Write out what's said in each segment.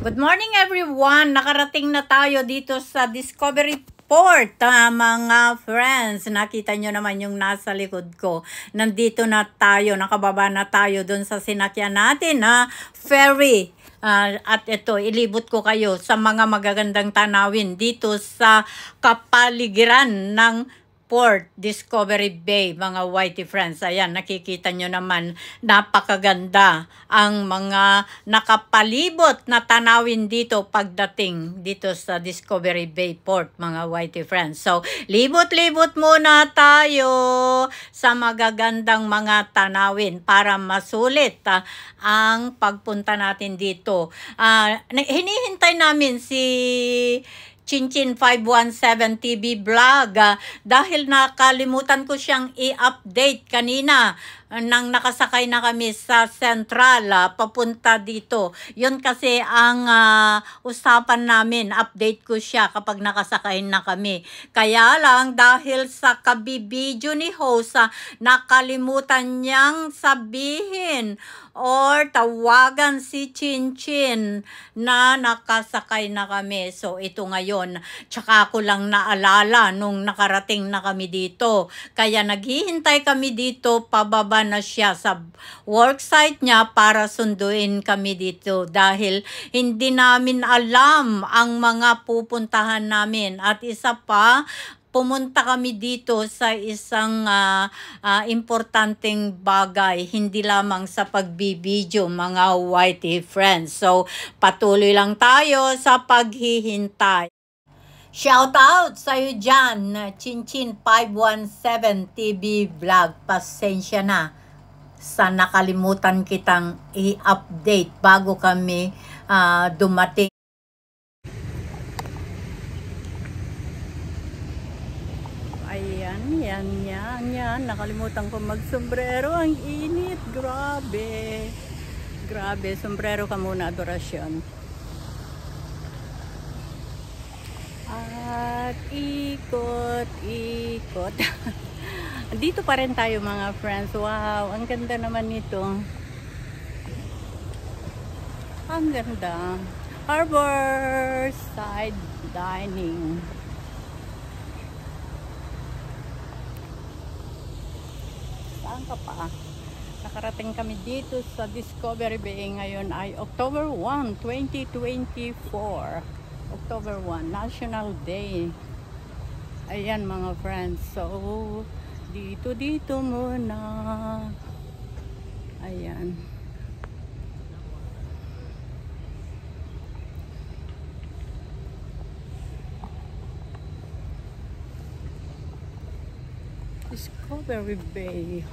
Good morning everyone! Nakarating na tayo dito sa Discovery Port, mga friends. Nakita nyo naman yung nasa likod ko. Nandito na tayo, nakababa na tayo dun sa sinakyan natin na ferry. At ito, ilibot ko kayo sa mga magagandang tanawin dito sa kapaligiran ng Port Discovery Bay, mga whitey friends. Ayan, nakikita nyo naman, napakaganda ang mga nakapalibot na tanawin dito pagdating dito sa Discovery Bay Port, mga whitey friends. So, libot-libot muna tayo sa magagandang mga tanawin para masulit ang pagpunta natin dito. Hinihintay namin si Chinchin 517 TV Vlog dahil nakalimutan ko siyang i-update kanina nang nakasakay na kami sa Central papunta dito. Yun kasi ang usapan namin, update ko siya kapag nakasakay na kami. Kaya lang dahil sa kabibidyo ni host, nakalimutan niyang sabihin or tawagan si Chinchin na nakasakay na kami. So ito ngayon, tsaka ko lang naalala nung nakarating na kami dito. Kaya naghihintay kami dito, pababa na siya sa worksite niya para sunduin kami dito dahil hindi namin alam ang mga pupuntahan namin. At isa pa, pumunta kami dito sa isang importanteng bagay, hindi lamang sa pagbibideo, mga whitey friends. So, patuloy lang tayo sa paghihintay. Shout out sa iyo dyan, Chinchin 517 TV Vlog. Pasensya na sa nakalimutan kitang i-update bago kami dumating. Ayan, yan. Nakalimutan ko mag-sombrero. Ang init, grabe. Grabe, sombrero ka muna, adorasyon. At ikot. Dito pa rin tayo, mga friends. Wow, ang ganda naman nito. Ang ganda. Harbor Side Dining. Saan ka pa? Nakarating kami dito sa Discovery Bay. Ngayon ay October 1, 2024. October 1, National Day. Ayan, mga friends. So, dito muna. Ayan. Discovery Bay.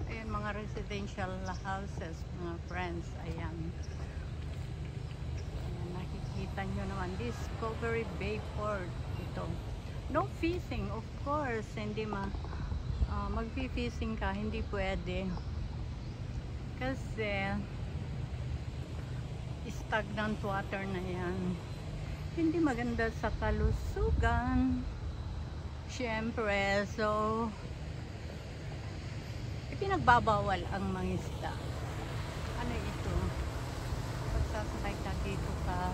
Ayan, mga residential houses, mga friends. Ayan. Nakikita nyo naman, Discovery Bay Port. Ito. No fishing, of course. Hindi mag-fishing ka, hindi pwede. Kasi stagnant water na yan. Hindi maganda sa kalusugan. Siyempre, so ipinagbabawal ang mga isda. Ano ito? Pagsasakay ka dito ka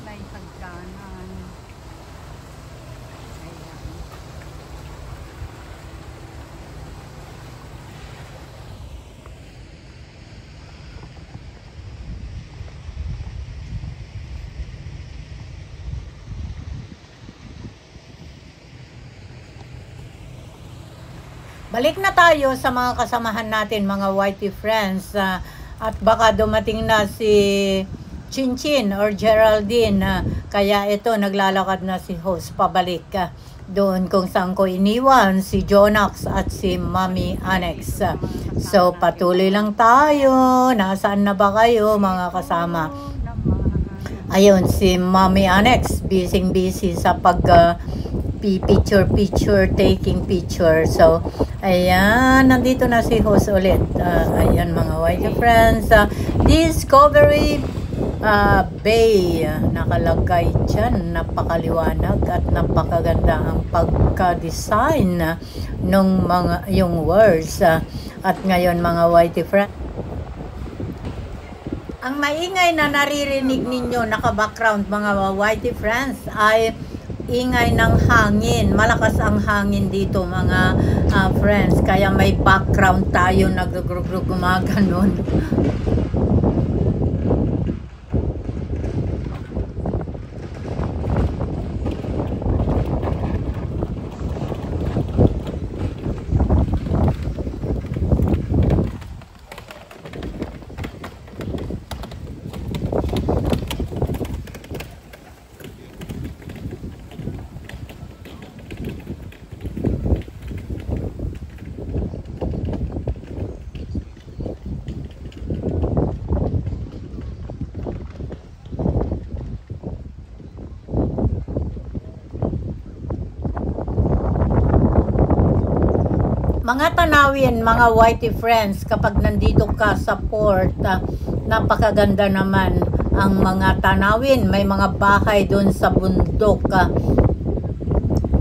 may hagdanan. Ayan. Balik na tayo sa mga kasamahan natin, mga whitey friends. At baka dumating na si Chinchin or Geraldine, kaya ito naglalakad na si host pabalik doon kung saan ko iniwan si Jonax at si Mami Annex. So patuloy lang tayo. Nasaan na ba kayo, mga kasama? Ayun, si Mami Annex busy sa pag picture, taking picture. So ayan, nandito na si host ulit. Ayan, mga white friends, Discovery Bay nakalagay dyan. Napakaliwanag at napakaganda ang pagka-design ng yung words. At ngayon mga whitey friends, ang maingay na naririnig ninyo naka-background mga whitey friends ay ingay ng hangin. Malakas ang hangin dito mga friends. Kaya may background tayo nag-grug-grug gumaganon. Mga tanawin, mga whitey friends, kapag nandito ka sa port, napakaganda naman ang mga tanawin. May mga bahay doon sa bundok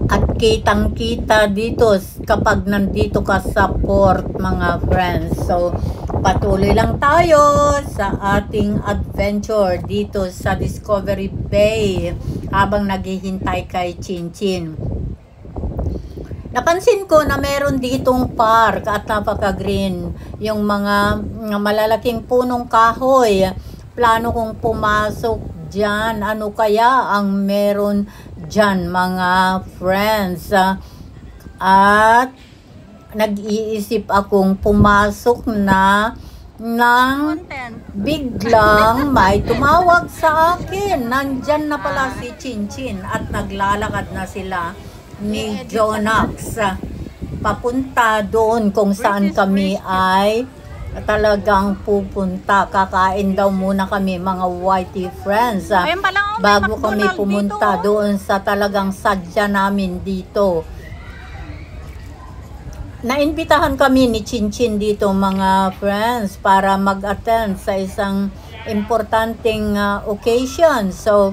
at kitang-kita dito kapag nandito ka sa port, mga friends. So, patuloy lang tayo sa ating adventure dito sa Discovery Bay habang naghihintay kay Chinchin. Napansin ko na meron ditong park at napaka-green. Yung mga malalaking punong kahoy. Plano kong pumasok dyan. Ano kaya ang meron dyan mga friends? At nag-iisip akong pumasok na nang biglang may tumawag sa akin. Nandyan na pala si Chinchin at naglalakad na sila ni Jonax papunta doon kung saan kami ay talagang pupunta. Kakain daw muna kami mga whitey friends bago kami pumunta doon sa talagang sadya namin dito. Naimbitahan kami ni Chinchin dito mga friends para mag-attend sa isang importanteng occasion. So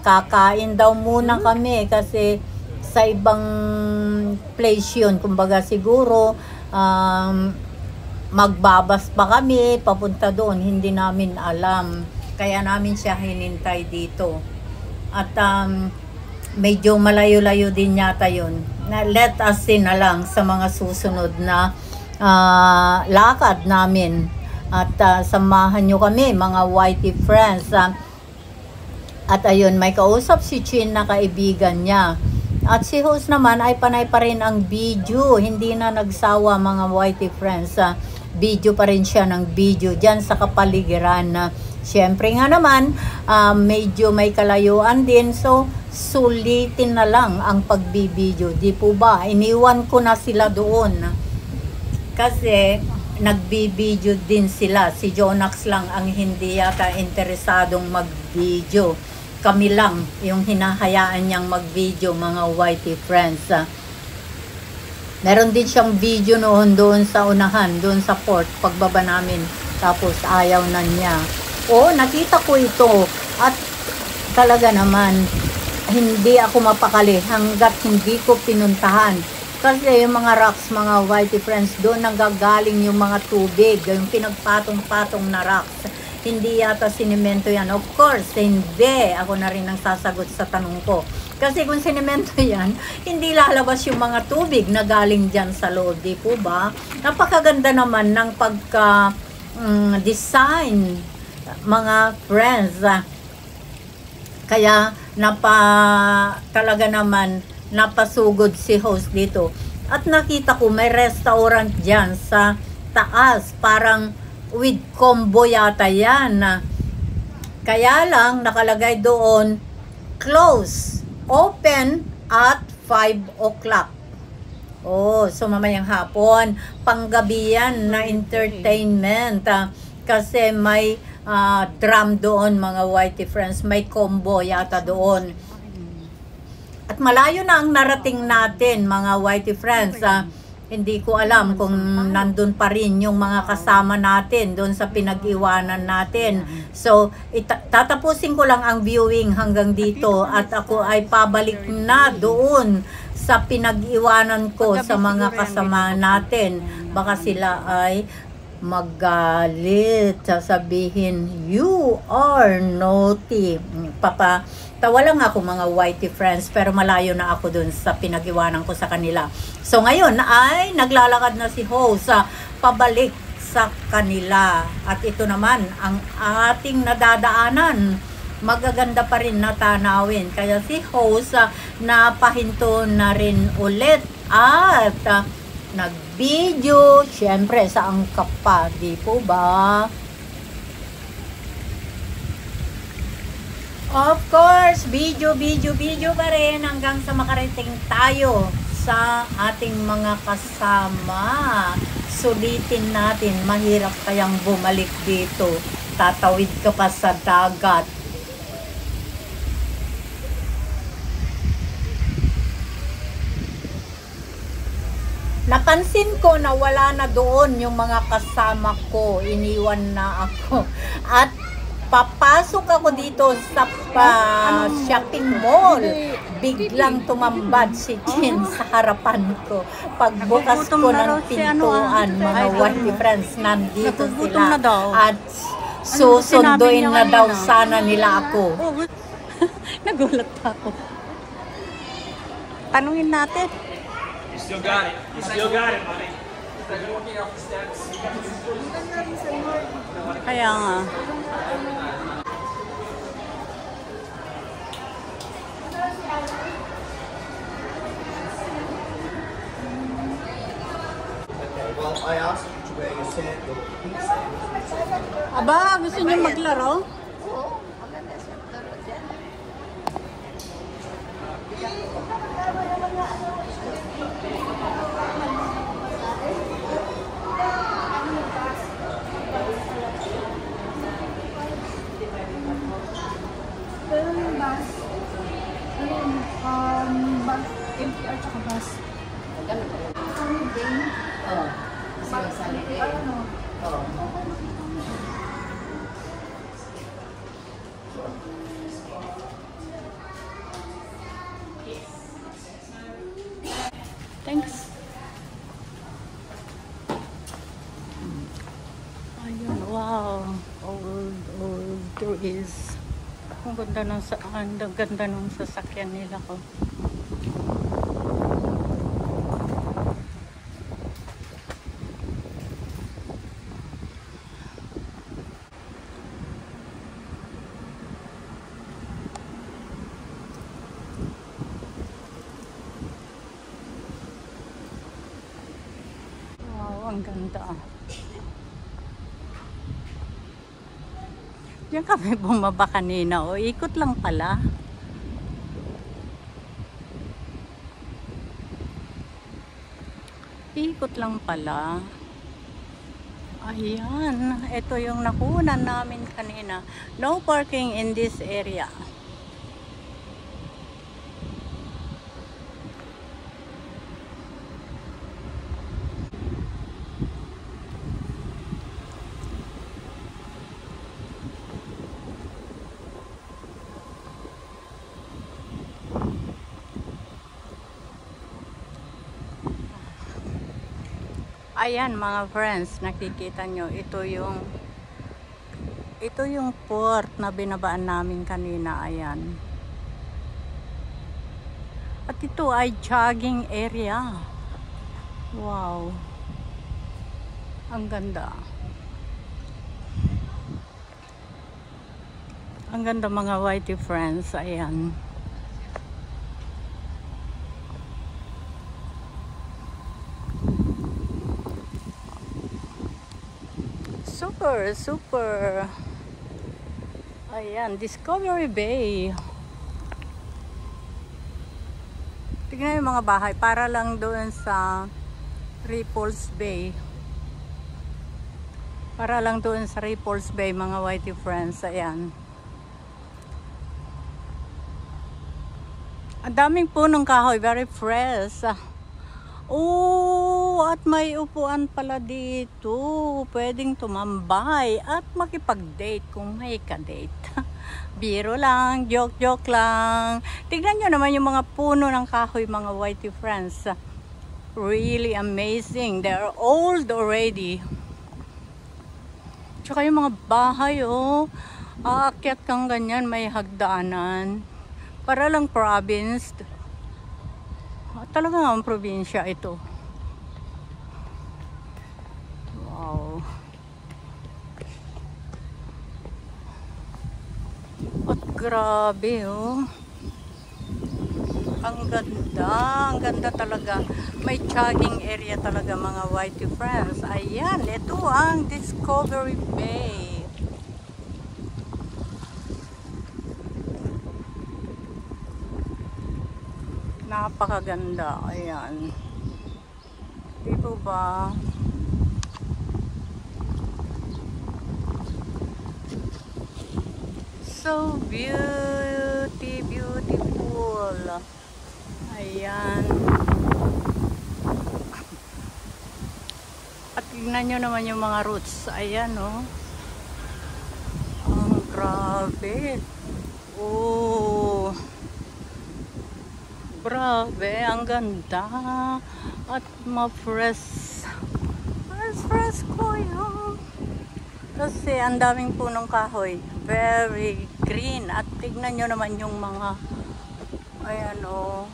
kakain daw muna kami kasi sa ibang place yun. Kumbaga siguro magbabas pa kami papunta doon. Hindi namin alam. Kaya namin siya hinintay dito. At medyo malayo-layo din yata yun. Let us see na lang sa mga susunod na lakad namin. At samahan nyo kami mga whitey friends. At ayun, may kausap si Chin na kaibigan niya. At si host naman ay panay pa rin ang video. Hindi na nagsawa mga whitey friends. Video pa rin siya ng video dyan sa kapaligiran. Siyempre nga naman, medyo may kalayuan din. So, sulitin na lang ang pagbibideo. Di po ba? Iniwan ko na sila doon. Kasi, nagbibideo din sila. Si Jonax lang ang hindi yata interesadong mag-video. Kami lang yung hinahayaan niyang mag-video mga whitey friends. Meron din siyang video noon doon sa unahan, doon sa port, pagbaba namin. Tapos ayaw na niya. Nakita ko ito. At talaga naman, hindi ako mapakali hanggat hindi ko pinuntahan. Kasi yung mga rocks, mga whitey friends, doon nanggagaling yung mga tubig, yung pinagpatong-patong na rocks. Hindi yata sinemento yan. Of course, hindi. Ako na rin ang sasagot sa tanong ko. Kasi kung sinemento yan, hindi lalabas yung mga tubig na galing dyan sa loob. Di po ba? Napakaganda naman ng pagka-design, mga friends. Kaya, talaga naman, napasugod si host dito. At nakita ko, may restaurant dyan sa taas. Parang with combo yata yan. Kaya lang, nakalagay doon, close, open at 5 o'clock. So mamayang hapon, panggabi yan na entertainment. Kasi may drum doon, mga whitey friends. May combo yata doon. At malayo na ang narating natin, mga whitey friends. Hindi ko alam kung nandun pa rin yung mga kasama natin doon sa pinag-iwanan natin. So, tatapusin ko lang ang viewing hanggang dito at ako ay pabalik na doon sa pinag-iwanan ko sa mga kasama natin. Baka sila ay magalit, sasabihin, you are naughty. Tawa lang ako mga whitey friends, pero malayo na ako dun sa pinag-iwanan ko sa kanila. So ngayon ay naglalakad na si Ho sa pabalik sa kanila. At ito naman ang ating nadadaanan. Magaganda pa rin na tanawin. Kaya si Ho sa napahinto na rin ulit at nag-video. Siyempre sa angkap pa, di po ba? Of course, video pa rin hanggang sa makarating tayo sa ating mga kasama. Sulitin natin, mahirap kayang bumalik dito. Tatawid ka pa sa dagat. Napansin ko na wala na doon yung mga kasama ko. Iniwan na ako. At papasok ako dito sa shopping mall. Biglang tumambad si Chin sa harapan ko. Pagbukas ko ng pintuan, mga whitey friends, nandito sila. At susunduin na daw sana nila ako. Nagulat ako. Tanungin natin. You still got it. You still got it, buddy. Walking off the steps. Kaya nga. Well, I asked you to wear your sandal, pink sandals. Aba, gusto niyo maglaro? Bus, MTR tsaka bus. Holiday. Oh, Ano? Thanks. Ayun, wow. Old trees. Ang ganda ng sasakyan nila ko. Wow, ang ganda. Diyan kami bumaba kanina. O, ikot lang pala. Ikot lang pala. Ayan. Ito yung nakunan namin kanina. No parking in this area. Ayan mga friends, nakikita nyo, ito yung port na binabaan namin kanina, ayan. At ito ay jogging area. Wow. Ang ganda. Ang ganda mga whitey friends, ayan. Super. Ayan, Discovery Bay. Tignan yung mga bahay. Para lang doon sa Ripples Bay. Para lang doon sa Ripples Bay, mga whitey friends. Ayan. Ang daming punong kahoy. Very fresh. Oh, at may upuan pala dito. Pwedeng tumambay at makipag-date kung may ka-date. Biro lang, joke lang. Tignan nyo naman yung mga puno ng kahoy, mga whitey friends. Really amazing. They are old already. Tsaka yung mga bahay, oh. Aakyat kang ganyan, may hagdanan. Para lang province. Talaga nga ang probinsya ito. Wow. At grabe, oh. Ang ganda talaga. May jogging area talaga, mga whitey friends. Ayan, ito ang Discovery Bay. Napakaganda. Ayan. Di po ba? So beautiful. Ayan. At tignan nyo naman yung mga roots. Ayan, oh. Ang grabe. Oh. Grabe, ang ganda. At ma-fresh. Fresh ko yun. Kasi ang daming punong kahoy. Very green. At tignan nyo naman yung mga, ayan, o,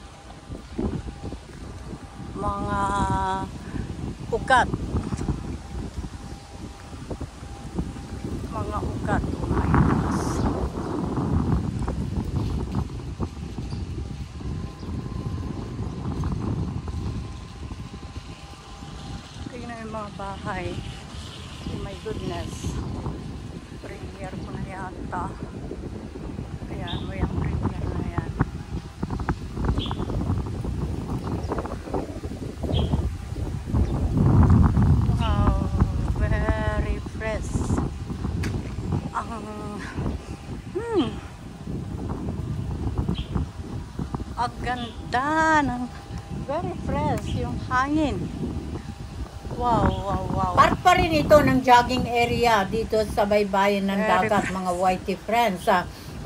mga ugat. Mga ugat. Tignan yung mga bahay. Oh my goodness. Premier ko na yata. Ayan, may ang premier na yan. Wow, very fresh. Ang ganda ng very fresh yung hangin. Wow. Part pa rin ito ng jogging area dito sa baybayin ng dagat, mga whitey friends.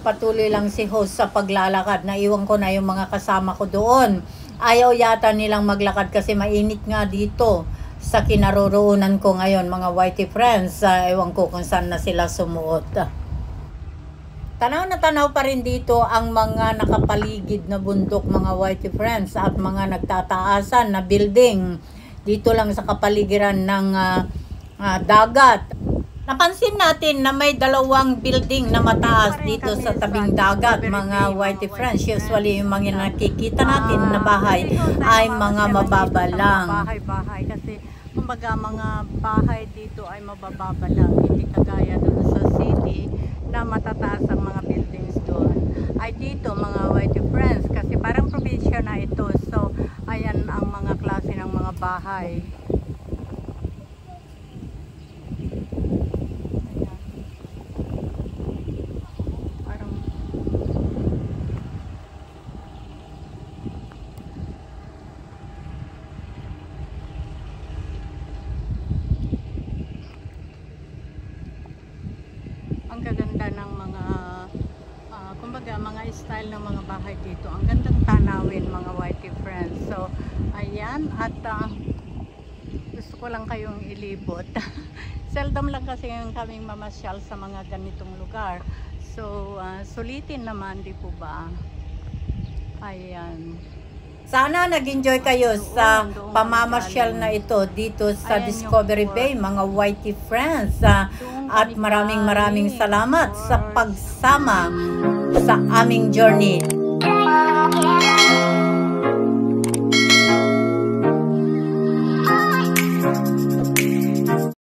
Patuloy lang si host sa paglalakad. Naiwan ko na yung mga kasama ko doon. Ayaw yata nilang maglakad kasi mainit nga dito sa kinaroroonan ko ngayon, mga whitey friends. Ewan ko kung saan na sila sumuot. Tanaw na tanaw pa rin dito ang mga nakapaligid na bundok, mga whitey friends, at mga nagtataasan na building dito lang sa kapaligiran ng dagat. Napansin natin na may dalawang building na mataas dito sa tabing dagat, mga whitey friends. Usually yung mga nakikita natin na bahay ay mga mababa lang. Bahay kasi kumbaga mga bahay dito ay mabababa lang, hindi kagaya doon sa city na matataas ang mga buildings doon. Ay dito, mga whitey friends, kasi parang probinsya na ito. So ayan ang mga klase ng mga bahay. Ang gaganda ng mga kumbaga mga style ng mga bahay dito. Ang gandang tanawin, mga whitey friends. So ayan, at gusto ko lang kayong ilibot. Seldom lang kasi kaming mamasyal sa mga ganitong lugar. So sulitin naman, di po ba? Ayan. Sana nag-enjoy kayo sa pamamasyal na ito dito sa Discovery Bay, mga whitey friends. At maraming salamat sa pagsama sa aming journey.